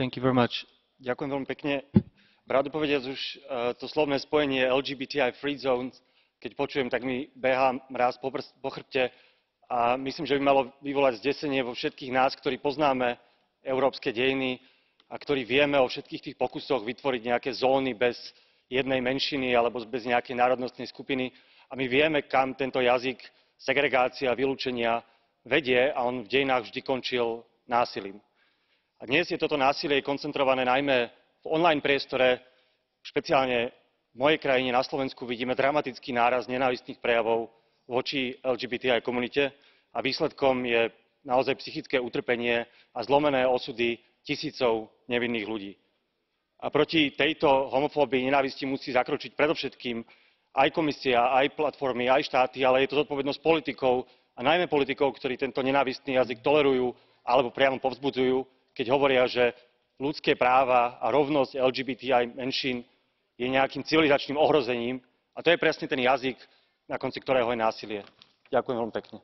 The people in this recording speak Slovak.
Thank you very much. Ďakujem veľmi pekne. Pravdu povediac, už to slovné spojenie LGBTI Free Zone, keď počujem, tak mi behá mráz po chrbte a myslím, že by malo vyvolať zdesenie vo všetkých nás, ktorí poznáme európske dejiny a ktorí vieme o všetkých tých pokusoch vytvoriť nejaké zóny bez jednej menšiny alebo bez nejakej národnostnej skupiny. A my vieme, kam tento jazyk segregácia, vylúčenia vedie a on v dejinách vždy končil násilím. A dnes je toto násilie koncentrované najmä v online priestore, špeciálne v mojej krajine na Slovensku vidíme dramatický nárast nenávistných prejavov voči LGBTI komunite a výsledkom je naozaj psychické utrpenie a zlomené osudy tisícov nevinných ľudí. A proti tejto homofóbii, nenávisti musí zakročiť predovšetkým aj komisia, aj platformy, aj štáty, ale je to zodpovednosť politikov a najmä politikov, ktorí tento nenávistný jazyk tolerujú alebo priamo povzbudzujú, keď hovoria, že ľudské práva a rovnosť LGBTI menšín je nejakým civilizačným ohrozením. A to je presne ten jazyk, na konci ktorého je násilie. Ďakujem veľmi pekne.